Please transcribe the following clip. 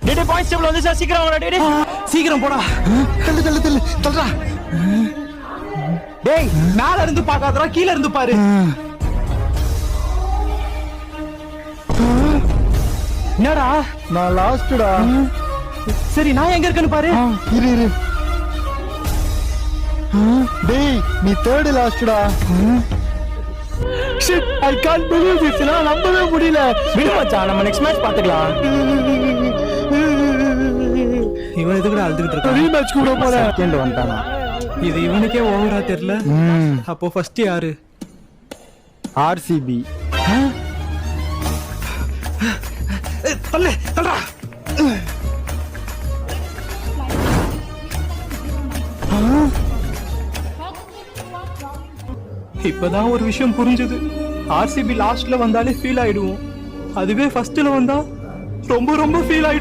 டேய் points table வந்து sir சீக்கிரம் வாடா டேய் சீக்கிரம் போடா. தள்ளுடா. டேய் மேல இருந்து பாக்காதடா, கீழ இருந்து பாரு. என்னடா நான் லாஸ்டா. சரி நான் எங்க இருக்கேன்னு பாரு. இரு. டேய் நீ தேர்ட் லாஸ்டா. Shit, I can't believe this. நான் நம்பவே முடியல. விடு மச்சான், நம்ம நெக்ஸ்ட் மேட்ச் பாத்துக்கலாம். இவன் எதுக்குடா அழுதுகிட்டு இருக்கான்? ரீமேட்ச் கூட போறேன். செகண்ட் வந்துட்டானா? இது இவனுக்கே ஓவரா தெரியல. அப்போ ஃபர்ஸ்ட் யாரு? ஆர்சிபி. தள்ளுடா. இப்பதான் ஒரு விஷயம் புரிஞ்சது. ஆர்சிபி லாஸ்ட்ல வந்தாலே ஃபீல் ஆயிடுவோம், அதுவே ஃபர்ஸ்ட்ல வந்தா ரொம்ப ரொம்ப ஃபீல் ஆயிடும்.